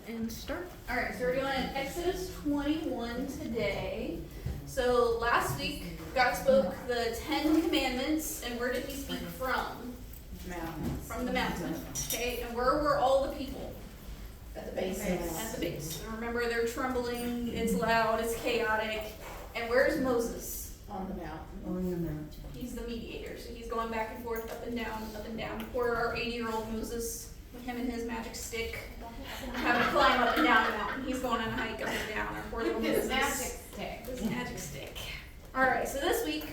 and start. Alright, so we're doing Exodus 21 today. So last week, God spoke the 10 commandments, and where did he speak from? Mountain. From the mountain. Okay, and where were all the people? At the base. At the base. And remember, they're trembling, it's loud, it's chaotic. And where's Moses? On the mountain. On the mountain. He's the mediator, so he's going back and forth, up and down, up and down. Poor our 80-year-old Moses, with him and his magic stick, having to climb up and down the mountain. He's going on a hike up and down. Our poor little Moses. His magic stick. His magic stick. Alright, so this week,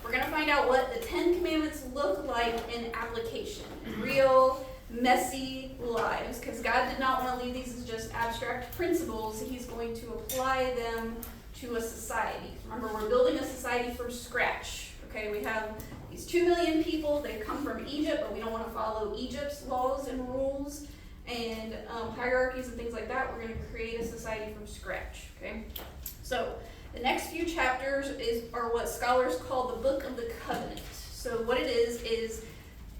we're going to find out what the 10 Commandments look like in application. In real, messy lives. Because God did not want to leave these as just abstract principles. He's going to apply them to a society. Remember, we're building a society from scratch. Okay, we have these 2 million people. They've come from Egypt, but we don't want to follow Egypt's laws and rules and hierarchies and things like that. We're going to create a society from scratch. Okay, so the next few chapters are what scholars call the Book of the Covenant. So what it is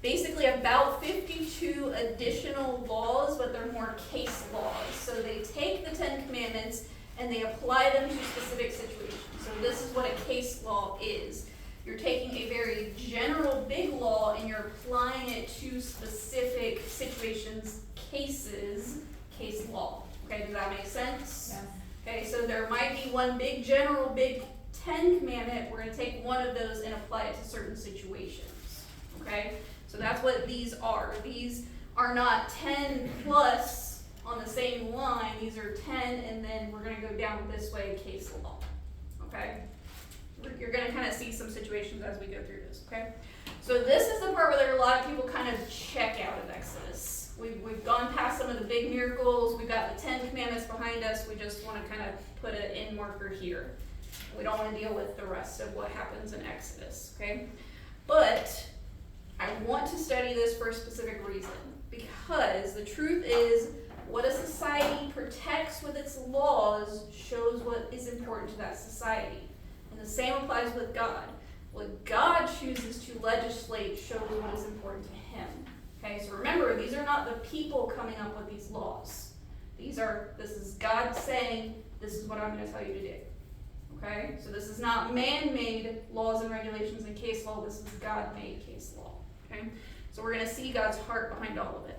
basically about 52 additional laws, but they're more case laws. So they take the 10 Commandments and they apply them to specific situations. So this is what a case law is. You're taking a very general big law and you're applying it to specific situations, cases, case law. Okay, does that make sense? Yes. Okay, so there might be one big general, big 10 commandment. We're going to take one of those and apply it to certain situations. Okay, so that's what these are. These are not 10 plus on the same line. These are 10 and then we're going to go down this way, case law. Okay, you're going to kind of see some situations as we go through this. Okay, so this is the part where there are a lot of people kind of check out of Exodus. We've gone past some of the big miracles. We've got the 10 commandments behind us. We just want to kind of put an end marker here. We don't want to deal with the rest of what happens in Exodus, okay? But I want to study this for a specific reason, because the truth is what a society protects with its laws shows what is important to that society. And the same applies with God. What God chooses to legislate shows what is important to him. Okay, so remember, these are not the people coming up with these laws. This is God saying, this is what I'm going to tell you to do. Okay, so this is not man-made laws and regulations and case law. This is God-made case law. Okay, so we're going to see God's heart behind all of it.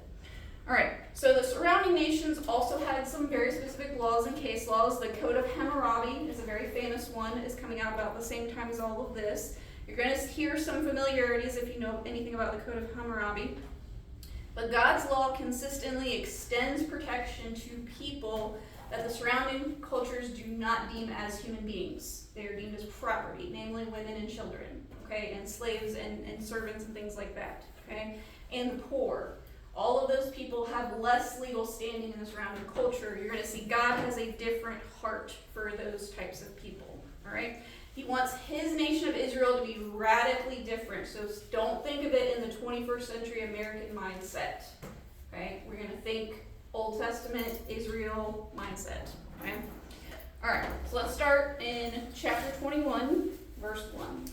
All right, so the surrounding nations also had some very specific laws and case laws. The Code of Hammurabi is a very famous one. It's coming out about the same time as all of this. You're going to hear some familiarities if you know anything about the Code of Hammurabi. But God's law consistently extends protection to people that the surrounding cultures do not deem as human beings. They are deemed as property, namely women and children, okay, and slaves and servants and things like that, okay, and the poor. All of those people have less legal standing in the surrounding culture. You're going to see God has a different heart for those types of people, all right? He wants his nation of Israel to be radically different. So don't think of it in the 21st century American mindset. Okay? We're going to think Old Testament Israel mindset. Okay? All right. So let's start in chapter 21, verse 1.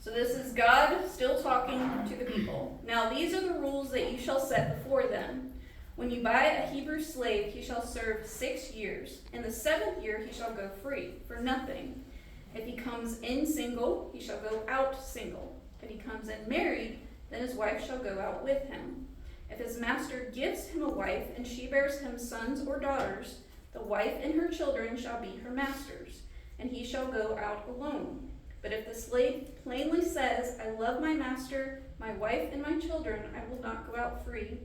So this is God still talking to the people. Now these are the rules that you shall set before them. When you buy a Hebrew slave, he shall serve 6 years. In the 7th year, he shall go free for nothing. If he comes in single, he shall go out single. If he comes in married, then his wife shall go out with him. If his master gives him a wife, and she bears him sons or daughters, the wife and her children shall be her master's, and he shall go out alone. But if the slave plainly says, I love my master, my wife, and my children, I will not go out free,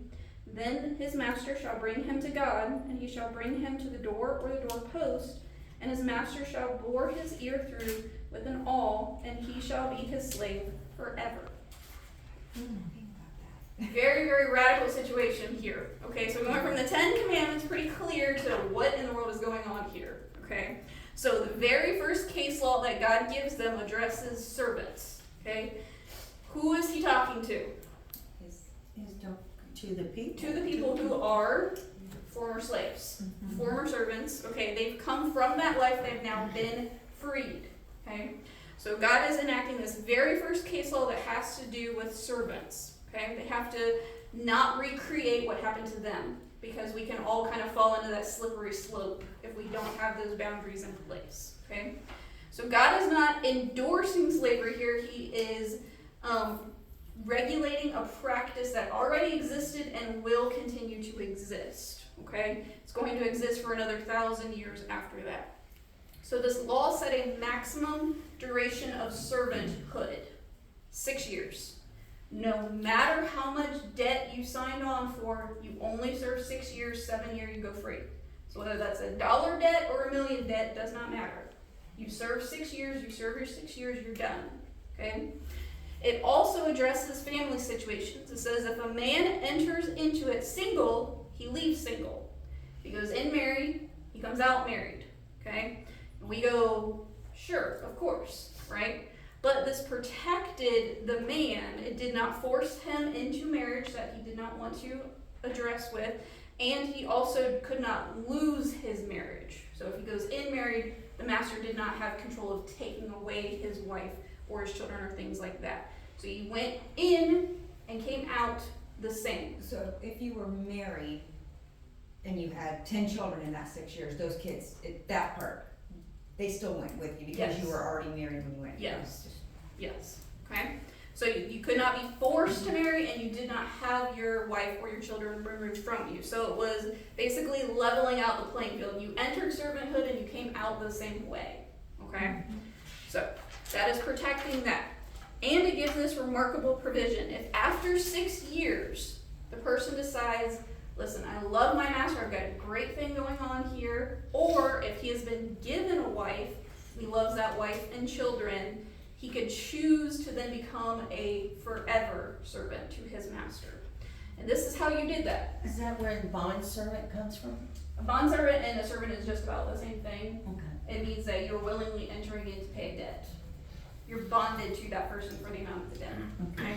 then his master shall bring him to God, and he shall bring him to the door or the doorpost, and his master shall bore his ear through with an awl, and he shall be his slave forever. Very, very radical situation here. Okay, so we went from the 10 commandments pretty clear to what in the world is going on here. Okay, so the very first case law that God gives them addresses servants. Okay, who is he talking to? To the people. To the people who are former slaves, former servants. Okay, they've come from that life, they've now been freed. Okay, so God is enacting this very first case law that has to do with servants. Okay, they have to not recreate what happened to them. because we can all kind of fall into that slippery slope if we don't have those boundaries in place, okay? So God is not endorsing slavery here. He is regulating a practice that already existed and will continue to exist, okay? It's going to exist for another 1,000 years after that. So this law set a maximum duration of servanthood, 6 years. No matter how much debt you signed on for, you only serve 6 years, 7 years, you go free. So whether that's $1 debt or $1 million debt, does not matter. You serve 6 years, you serve your 6 years, you're done, okay? It also addresses family situations. It says if a man enters into it single, he leaves single. If he goes in married, he comes out married, okay? And we go, sure, of course, right? But this protected the man. It did not force him into marriage that he did not want to address with, and he also could not lose his marriage. So if he goes in married, the master did not have control of taking away his wife or his children or things like that. So he went in and came out the same. So if you were married and you had 10 children in that 6 years, those kids, that part, they still went with you because Yes. you were already married when you went. Yes. Yes. Okay? So you could not be forced to marry, and you did not have your wife or your children removed from you. So it was basically leveling out the playing field. You entered servanthood and you came out the same way. Okay? So that is protecting that. And it gives this remarkable provision. If after 6 years the person decides, listen, I love my master, I've got a great thing going on here, or if he has been given a wife, he loves that wife and children, he could choose to then become a forever servant to his master. And this is how you did that. Is that where the bond servant comes from? A bondservant and a servant is just about the same thing. Okay. It means that you're willingly entering in to pay a debt. You're bonded to that person for the amount of the debt. Okay.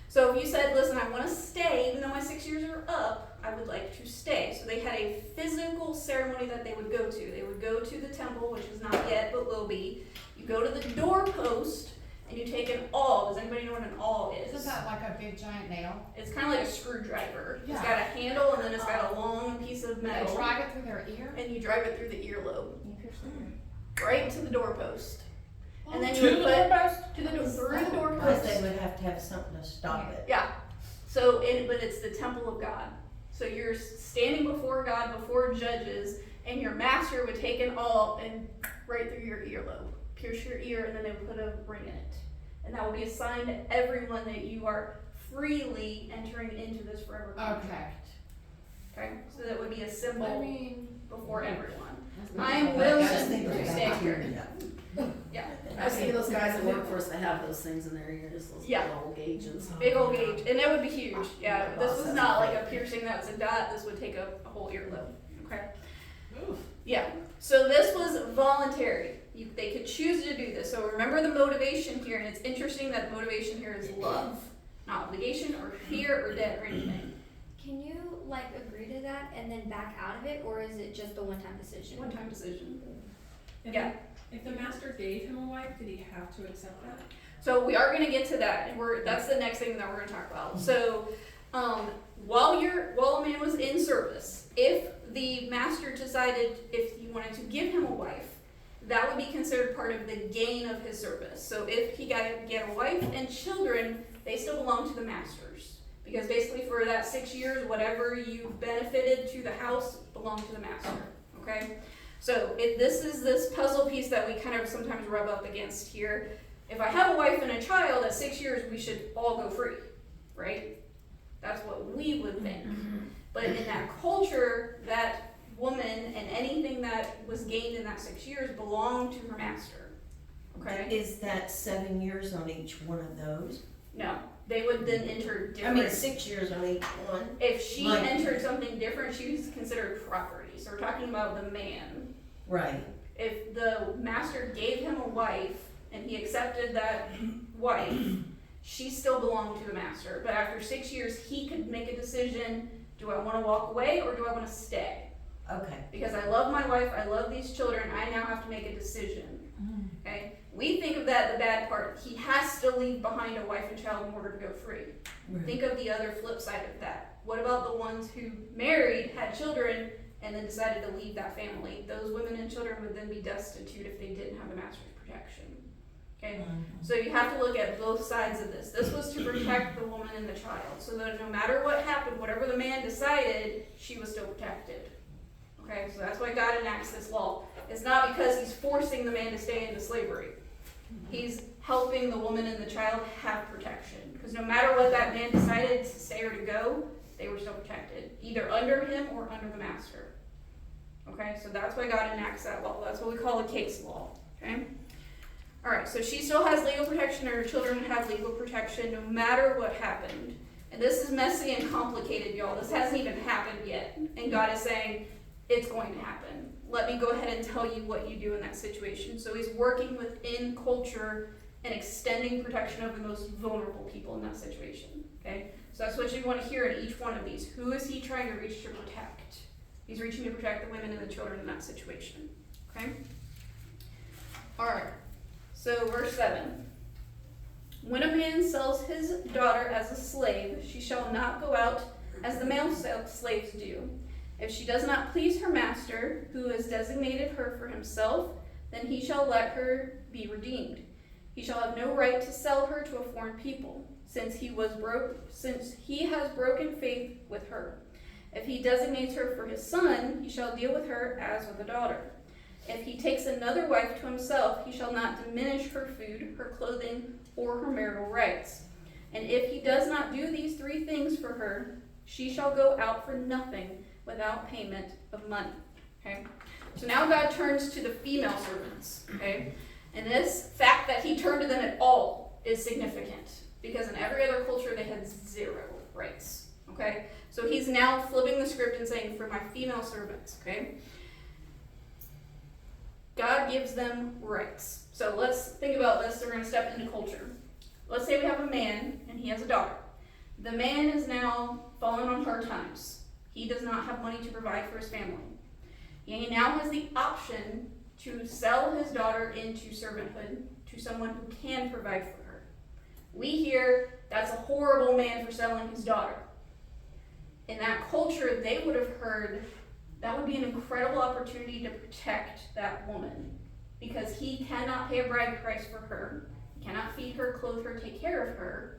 So if you said, listen, I want to stay, even though my 6 years are up, I would like to stay. So they had a physical ceremony that they would go to. They would go to the temple, which is not yet, but will be. You go to the doorpost, and you take an awl. Does anybody know what an awl is? Isn't that like a big giant nail? It's kind of like a screwdriver. It's Yeah. got a handle, and then it's got a long piece of They metal. drive it through their ear? And you drive it through the earlobe, You pierce the ear. right to the doorpost. And then To you would the put doorpost? to the door, through the Because doorpost. they would have to have something to stop it. Yeah. But it's the temple of God. So you're standing before God, before judges, and your master would take an awl and right through your earlobe, pierce your ear, and then they would put a ring in it. And that will be a sign to everyone that you are freely entering into this forever contract. Okay? So that would be a symbol I mean, before everyone. I I'm I willing just think to of stay here. bacteria. Yeah. I see those guys that work for us that have those things in their ears, those Yeah. big old gauges. Big old gauge. And it would be huge. Yeah. This was not like a piercing that's a dot. This would take a whole earlobe. Okay? Yeah. So this was voluntary. They could choose to do this. So remember the motivation here, and it's interesting that the motivation here is love, not obligation or fear or debt or anything. Can you like agree to that and then back out of it, or is it just a one-time decision? One-time decision. If Yeah. If the master gave him a wife, did he have to accept that? So we are going to get to that, and that's the next thing that we're going to talk about. So while a man was in service, if the master decided if he wanted to give him a wife, that would be considered part of the gain of his service. So if he got to get a wife and children, they still belong to the masters. Because basically for that 6 years, whatever you benefited to the house belonged to the master. Okay? So this is this puzzle piece that we kind of sometimes rub up against here. If I have a wife and a child at 6 years, we should all go free, right? That's what we would think. But in that culture, that woman and anything that was gained in that 6 years belonged to her master. Okay? Is that 7 years on each one of those? No. They would then enter I different. mean, 6 years on each one. If she Like- entered something different, she was considered property. So we're talking about the man. Right. If the master gave him a wife and he accepted that wife, she still belonged to the master. But after 6 years, he could make a decision, do I want to walk away or do I want to stay? Okay. Because I love my wife, I love these children, I now have to make a decision. Okay? We think of that the bad part. He has to leave behind a wife and child in order to go free. Right. Think of the other flip side of that. What about the ones who married, had children, and then decided to leave that family? Those women and children would then be destitute if they didn't have the master's protection. Okay, so you have to look at both sides of this. This was to protect the woman and the child, so that no matter what happened, whatever the man decided, she was still protected. Okay, so that's why God enacts this law. It's not because he's forcing the man to stay into slavery. He's helping the woman and the child have protection. Because no matter what that man decided to stay or to go, they were still protected, either under him or under the master. Okay, so that's why God enacts that law. That's what we call a case law. Okay? Alright, so she still has legal protection, and her children have legal protection no matter what happened. And this is messy and complicated, y'all. This hasn't even happened yet. And God is saying, it's going to happen. Let me go ahead and tell you what you do in that situation. So he's working within culture and extending protection over the most vulnerable people in that situation. Okay? So that's what you want to hear in each one of these. Who is he trying to reach to protect? He's reaching to protect the women and the children in that situation. Okay? Alright. So verse 7. When a man sells his daughter as a slave, she shall not go out as the male slaves do. If she does not please her master, who has designated her for himself, then he shall let her be redeemed. He shall have no right to sell her to a foreign people, since he has broken faith with her. If he designates her for his son, he shall deal with her as with a daughter. If he takes another wife to himself, he shall not diminish her food, her clothing, or her marital rights. And if he does not do these three things for her, she shall go out for nothing without payment of money. Okay? So now God turns to the female servants. Okay? And this fact that he turned to them at all is significant, because in every other culture they had zero rights. Okay? So he's now flipping the script and saying, for my female servants. Okay? God gives them rights. So let's think about this. We're going to step into culture. Let's say we have a man and he has a daughter. The man is now fallen on hard times. He does not have money to provide for his family. He now has the option to sell his daughter into servanthood to someone who can provide for her. We hear that's a horrible man for selling his daughter. In that culture, they would have heard that would be an incredible opportunity to protect that woman, because he cannot pay a bride price for her. He cannot feed her, clothe her, take care of her.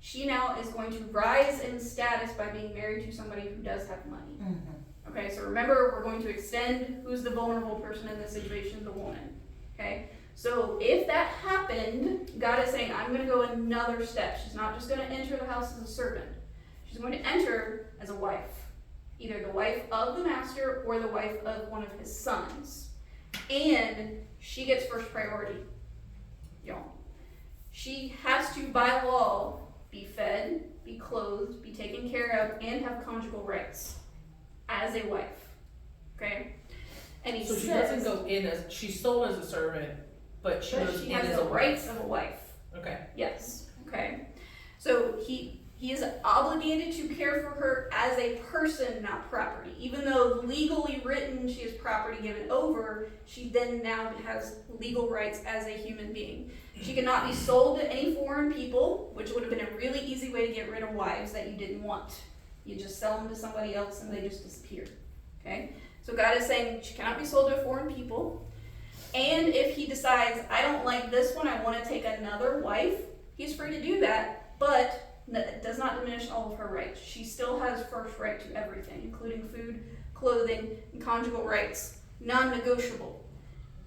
She now is going to rise in status by being married to somebody who does have money. Mm-hmm. Okay, so remember, we're going to extend who's the vulnerable person in this situation, the woman. Okay, so if that happened, God is saying, I'm going to go another step. She's not just going to enter the house as a servant. She's going to enter as a wife. Either the wife of the master or the wife of one of his sons. And she gets first priority. Y'all. She has to, by law, be fed, be clothed, be taken care of, and have conjugal rights as a wife. Okay? And he so she doesn't go in as, she's sold as a servant, but she goes in has as the a wife. rights of a wife. Okay. Yes. Okay. So he is obligated to care for her as a person, not property. Even though legally written she is property given over, she then now has legal rights as a human being. She cannot be sold to any foreign people, which would have been a really easy way to get rid of wives that you didn't want. You just sell them to somebody else and they just disappear. Okay? So God is saying she cannot be sold to foreign people. And if he decides, I don't like this one, I want to take another wife, he's free to do that, but it does not diminish all of her rights. She still has first right to everything, including food, clothing, and conjugal rights, non-negotiable.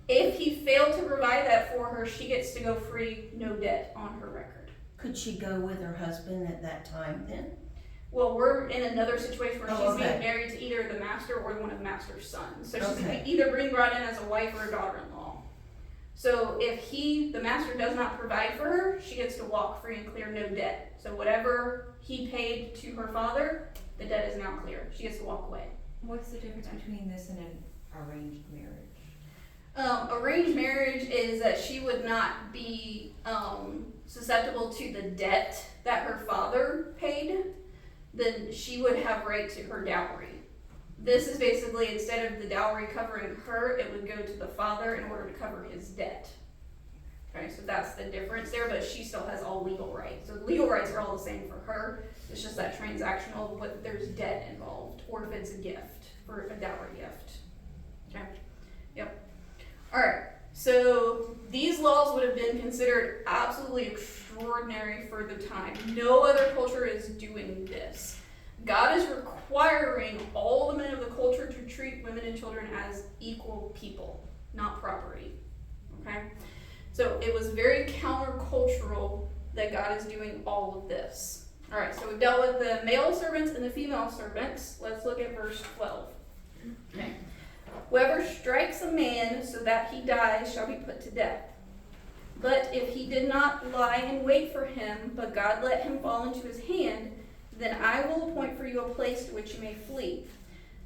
If he failed to provide that for her, she gets to go free, no debt on her record. Could she go with her husband at that time then? Well, we're in another situation where she's okay. being married to either the master or one of the master's sons. So she's Okay. either being brought in as a wife or a daughter-in-law. So if the master does not provide for her, she gets to walk free and clear, no debt. So whatever he paid to her father, the debt is now clear. She gets to walk away. What's the difference between this and an arranged marriage? Arranged marriage is that she would not be susceptible to the debt that her father paid. Then she would have right to her dowry. This is basically, instead of the dowry covering her, it would go to the father in order to cover his debt. Okay, so that's the difference there, but she still has all legal rights. So legal rights are all the same for her. It's just that transactional, but there's debt involved, or if it's a gift, for a dowry gift. Okay, yep. Alright, so these laws would have been considered absolutely extraordinary for the time. No other culture is doing this. God is requiring all the men of the culture to treat women and children as equal people, not property. Okay? So it was very countercultural that God is doing all of this. Alright, so we've dealt with the male servants and the female servants. Let's look at verse 12. Okay. Whoever strikes a man so that he dies shall be put to death. But if he did not lie in wait for him, but God let him fall into his hand, then I will appoint for you a place to which you may flee.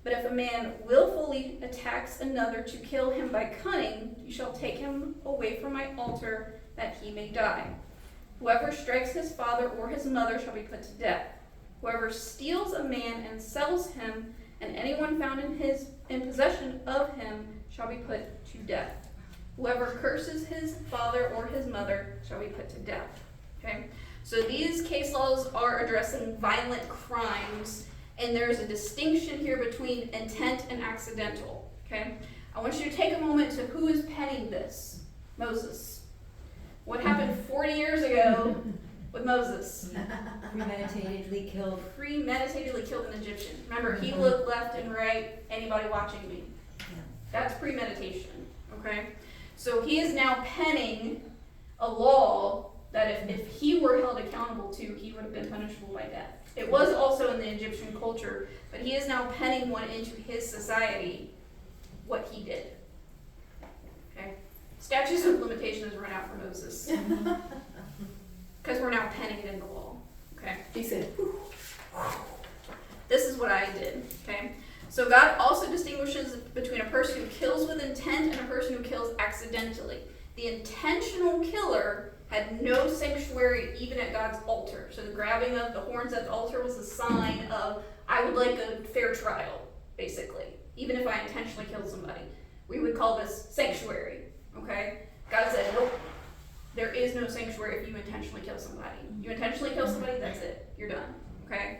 But if a man willfully attacks another to kill him by cunning, you shall take him away from my altar, that he may die. Whoever strikes his father or his mother shall be put to death. Whoever steals a man and sells him, and anyone found in possession of him shall be put to death. Whoever curses his father or his mother shall be put to death. Okay? So these case laws are addressing violent crimes, and there's a distinction here between intent and accidental. Okay? I want you to take a moment to who is penning this? Moses. What happened 40 years ago with Moses? Premeditatedly killed. Premeditatedly killed an Egyptian. Remember, he looked left and right, anybody watching me. That's premeditation, okay? So he is now penning a law that if he were held accountable to, he would have been punishable by death. It was also in the Egyptian culture, but he is now penning one into his society, what he did. Okay? Statutes of limitations run out for Moses. Because we're now penning it in the law. Okay? He said, whew. This is what I did. Okay? So God also distinguishes between a person who kills with intent and a person who kills accidentally. The intentional killer had no sanctuary even at God's altar. So the grabbing of the horns at the altar was a sign of, I would like a fair trial, basically. Even if I intentionally killed somebody. We would call this sanctuary. Okay? God said, nope. There is no sanctuary if you intentionally kill somebody. You intentionally kill somebody, that's it. You're done. Okay?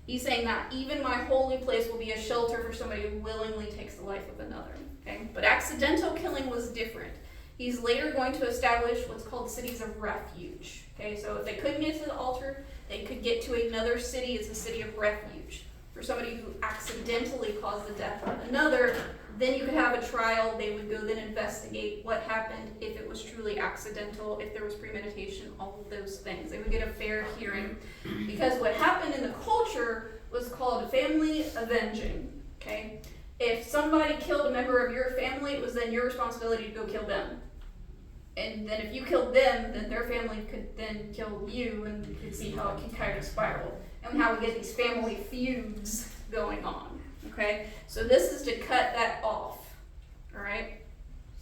He's saying that even my holy place will be a shelter for somebody who willingly takes the life of another. Okay? But accidental killing was different. He's later going to establish what's called cities of refuge. Okay? So if they couldn't get to the altar, they could get to another city. It's a city of refuge. For somebody who accidentally caused the death of another, then you could have a trial. They would go then investigate what happened, if it was truly accidental, if there was premeditation, all of those things. They would get a fair hearing. Because what happened in the culture was called family avenging. Okay? If somebody killed a member of your family, it was then your responsibility to go kill them. And then if you killed them, then their family could then kill you, and you could see how it can kind of spiral. And how we get these family feuds going on. Okay? So this is to cut that off. Alright?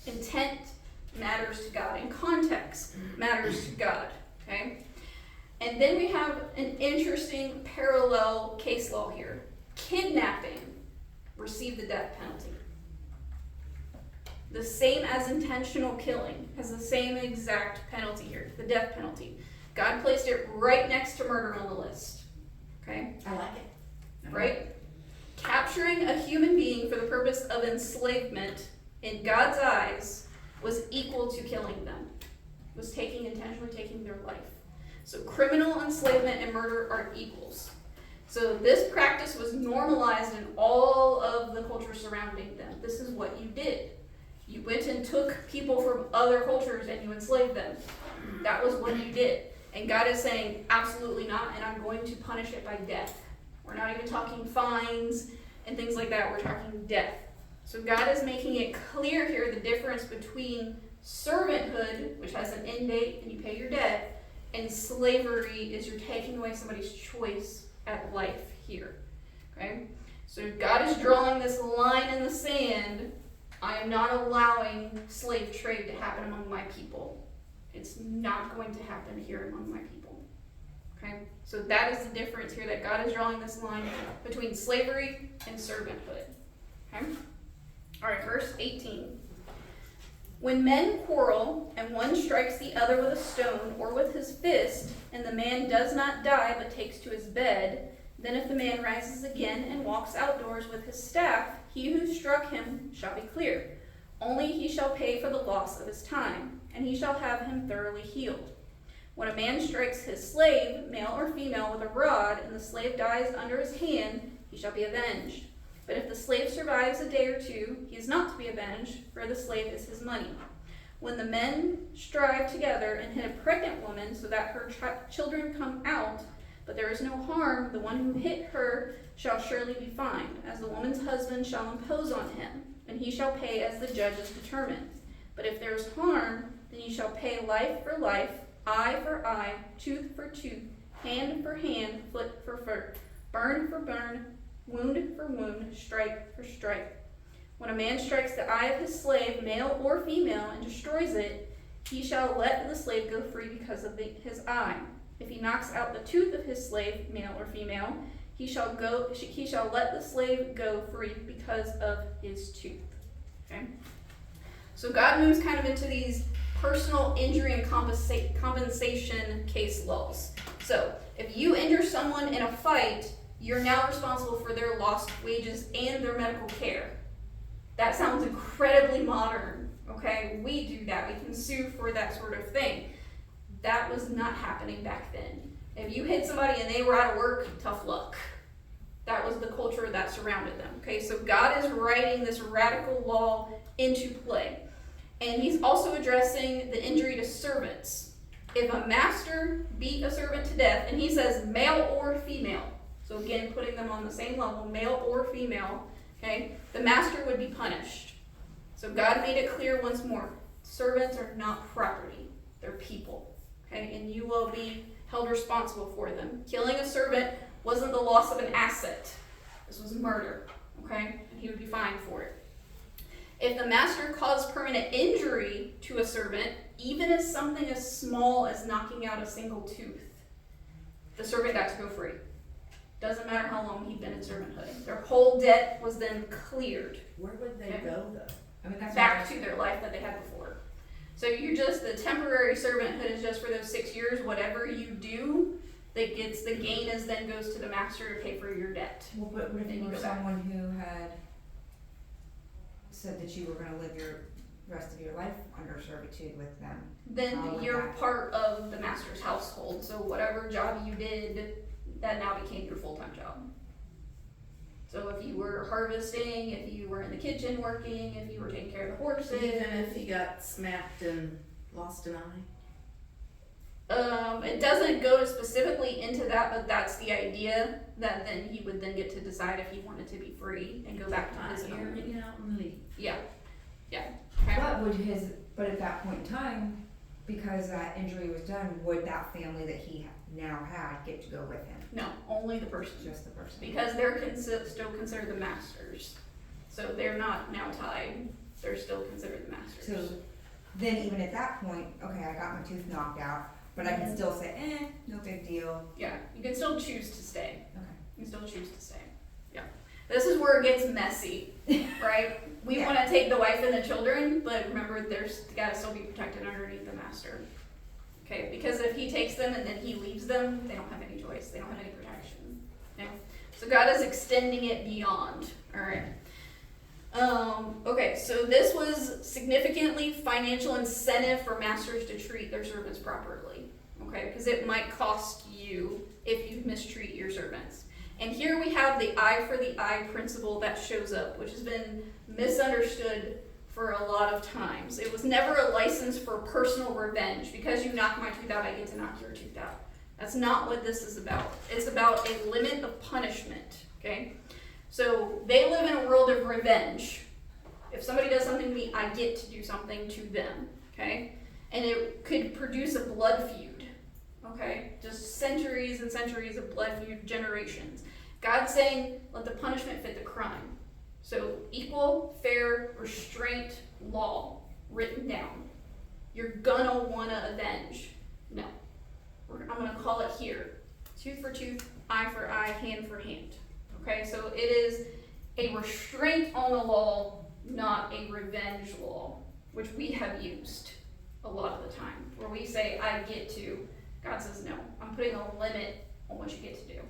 Intent matters to God, and context matters to God. Okay? And then we have an interesting parallel case law here. Kidnapping received the death penalty. The same as intentional killing has the same exact penalty here, the death penalty. God placed it right next to murder on the list. Okay? I like it. Right? Capturing a human being for the purpose of enslavement in God's eyes was equal to killing them. Was intentionally taking their life. So criminal enslavement and murder are equals. So this practice was normalized in all of the culture surrounding them. This is what you did. You went and took people from other cultures and you enslaved them. That was what you did. And God is saying, absolutely not, and I'm going to punish it by death. We're not even talking fines and things like that. We're talking death. So God is making it clear here the difference between servanthood, which has an end date and you pay your debt, and slavery is you're taking away somebody's choice at life here. Okay? So God is drawing this line in the sand. I am not allowing slave trade to happen among my people. It's not going to happen here among my people. Okay? So that is the difference here, that God is drawing this line between slavery and servanthood. Okay? Alright, verse 18. When men quarrel, and one strikes the other with a stone or with his fist, and the man does not die but takes to his bed, then if the man rises again and walks outdoors with his staff, he who struck him shall be clear. Only he shall pay for the loss of his time, and he shall have him thoroughly healed. When a man strikes his slave, male or female, with a rod, and the slave dies under his hand, he shall be avenged. But if the slave survives a day or two, he is not to be avenged, for the slave is his money. When the men strive together and hit a pregnant woman so that her children come out, but there is no harm, the one who hit her shall surely be fined, as the woman's husband shall impose on him, and he shall pay as the judges determine. But if there is harm, then you shall pay life for life, eye for eye, tooth for tooth, hand for hand, foot for foot, burn for burn, wound for wound, stripe for stripe. When a man strikes the eye of his slave, male or female, and destroys it, he shall let the slave go free because of his eye. If he knocks out the tooth of his slave, male or female, he shall let the slave go free because of his tooth. Okay? So God moves kind of into these personal injury and compensation case laws. So if you injure someone in a fight, you're now responsible for their lost wages and their medical care. That sounds incredibly modern, okay? We do that. We can sue for that sort of thing. That was not happening back then. If you hit somebody and they were out of work, tough luck. That was the culture that surrounded them, okay? So God is writing this radical law into play. And he's also addressing the injury to servants. If a master beat a servant to death, and he says male or female, so again, putting them on the same level, male or female, okay, the master would be punished. So God made it clear once more, servants are not property, they're people, okay, and you will be held responsible for them. Killing a servant wasn't the loss of an asset, this was murder, okay, and he would be fined for it. If the master caused permanent injury to a servant, even as something as small as knocking out a single tooth, the servant got to go free. Doesn't matter how long he'd been in servanthood. Their whole debt was then cleared. Where would they Okay. go though? I mean, that's Back to their life that they had before. So you're just, the temporary servanthood is just for those 6 years. Whatever you do, that gets, the gain is then goes to the master to pay for your debt. Well, but what if Then you you were go back. someone who had said that you were gonna live your rest of your life under servitude with them? How Then would you're that- part of the master's household. So whatever job you did, that now became your full-time job. So if you were harvesting, if you were in the kitchen working, if you were taking care of the horses. Even if he got smacked and lost an eye. It doesn't go specifically into that, but that's the idea, that then he would then get to decide if he wanted to be free and go back to his You're own. getting out and leave. Yeah, okay. But at that point in time, because that injury was done, would that family that he now had get to go with him? No, only the person, Just the person? because they're still considered the masters. So they're not now tied, they're still considered the masters. So then even at that point, okay, I got my tooth knocked out, but I can still say, no big deal. Yeah, you can still choose to stay. Okay. You can still choose to stay. Yeah. This is where it gets messy, right? We Yeah. want to take the wife and the children, but remember, there's gotta still be protected underneath the master. Okay, because if he takes them and then he leaves them, they don't have any choice. They don't have any protection. Okay? So God is extending it beyond. All right. Okay, so this was significantly financial incentive for masters to treat their servants properly. Okay, because it might cost you if you mistreat your servants. And here we have the eye for the eye principle that shows up, which has been misunderstood for a lot of times. It was never a license for personal revenge. Because you knock my tooth out, I get to knock your tooth out. That's not what this is about. It's about a limit of punishment, okay? So they live in a world of revenge. If somebody does something to me, I get to do something to them, okay? And it could produce a blood feud, okay? Just centuries and centuries of blood feud, generations. God's saying, let the punishment fit the crime. So equal, fair, restraint law written down. You're gonna wanna avenge. No. I'm gonna call it here. Tooth for tooth, eye for eye, hand for hand. Okay, so it is a restraint on the law, not a revenge law. which we have used a lot of the time, where we say, I get to. God says, no, I'm putting a limit on what you get to do.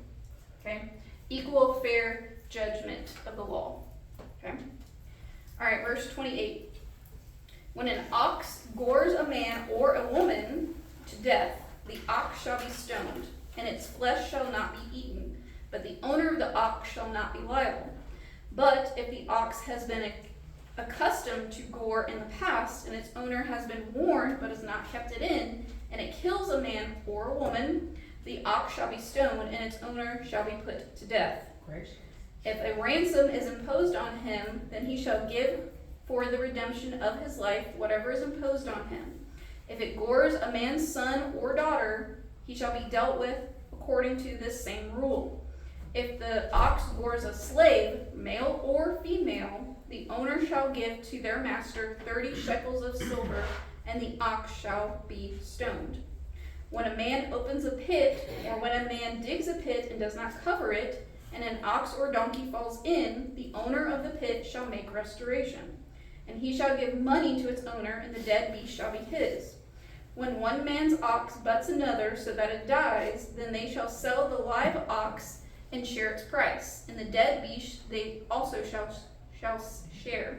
Okay? Equal, fair judgment of the law. Okay? All right, verse 28. When an ox gores a man or a woman to death, the ox shall be stoned, and its flesh shall not be eaten, but the owner of the ox shall not be liable. But if the ox has been accustomed to gore in the past, and its owner has been warned but has not kept it in, and it kills a man or a woman, the ox shall be stoned, and its owner shall be put to death. Gracious. If a ransom is imposed on him, then he shall give for the redemption of his life whatever is imposed on him. If it gores a man's son or daughter, he shall be dealt with according to this same rule. If the ox gores a slave, male or female, the owner shall give to their master 30 shekels of silver, and the ox shall be stoned. When a man opens a pit, or when a man digs a pit and does not cover it, and an ox or donkey falls in, the owner of the pit shall make restoration. And he shall give money to its owner, and the dead beast shall be his. When one man's ox butts another so that it dies, then they shall sell the live ox and share its price, and the dead beast they also shall share.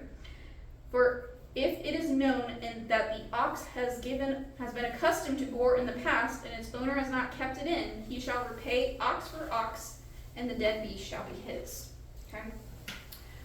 For if it is known that the ox has been accustomed to gore in the past, and its owner has not kept it in, he shall repay ox for ox, and the dead beast shall be his. Okay?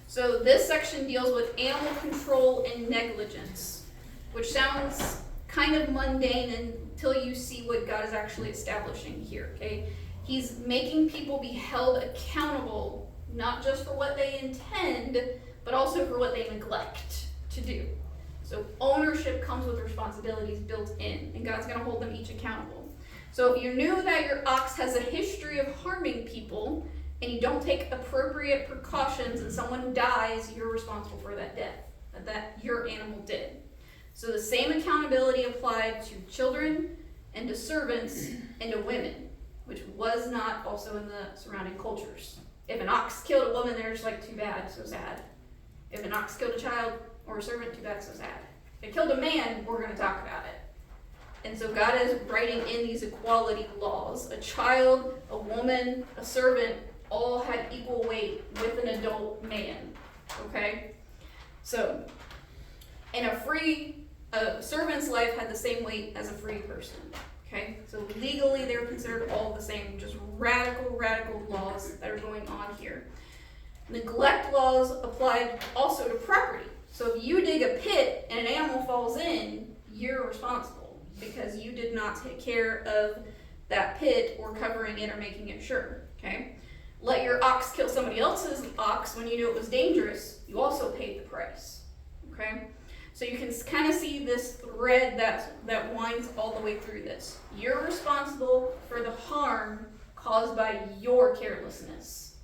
So this section deals with animal control and negligence, which sounds kind of mundane until you see what God is actually establishing here. Okay? He's making people be held accountable, not just for what they intend, but also for what they neglect to do. So ownership comes with responsibilities built in, and God's going to hold them each accountable. So if you knew that your ox has a history of harming people, and you don't take appropriate precautions and someone dies, you're responsible for that death that your animal did. So the same accountability applied to children and to servants and to women, which was not also in the surrounding cultures. If an ox killed a woman, they're just like, too bad, so sad. If an ox killed a child or a servant, too bad, so sad. If it killed a man, we're going to talk about it. And so God is writing in these equality laws. A child, a woman, a servant all had equal weight with an adult man. Okay? So, and a servant's life had the same weight as a free person. Okay? So legally they're considered all the same, just radical laws that are going on here. Neglect laws applied also to property. So if you dig a pit and an animal falls in, you're responsible because you did not take care of that pit or covering it or making it sure. Okay? Let your ox kill somebody else's ox when you knew it was dangerous, you also paid the price. Okay? So you can kind of see this thread that winds all the way through this. You're responsible for the harm caused by your carelessness.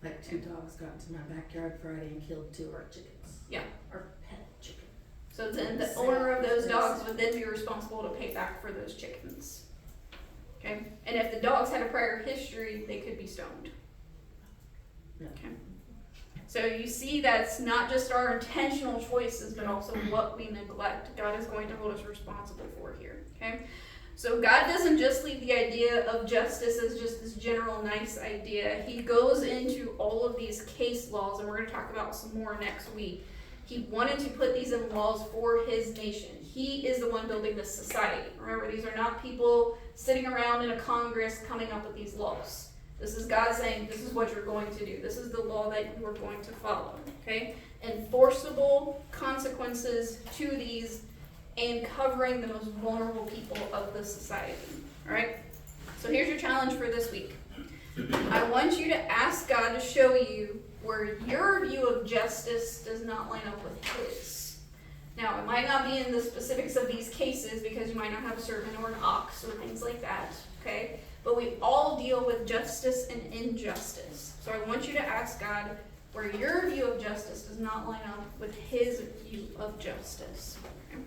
Like 2 dogs got into my backyard Friday and killed 2 of our chickens. Yeah. Our pet chicken. So then the owner of those dogs would then be responsible to pay back for those chickens. Okay? And if the dogs had a prior history, they could be stoned. Yeah. Okay? So you see that's not just our intentional choices, but also what we neglect. God is going to hold us responsible for here. Okay? So God doesn't just leave the idea of justice as just this general nice idea. He goes into all of these case laws, and we're going to talk about some more next week. He wanted to put these in laws for his nation. He is the one building this society. Remember, these are not people sitting around in a Congress coming up with these laws. This is God saying, this is what you're going to do. This is the law that you are going to follow. Okay? Enforceable consequences to these and covering the most vulnerable people of the society. Alright? So here's your challenge for this week. I want you to ask God to show you where your view of justice does not line up with his. Now, it might not be in the specifics of these cases because you might not have a servant or an ox or things like that. Okay? But we all deal with justice and injustice. So I want you to ask God where your view of justice does not line up with his view of justice. Okay?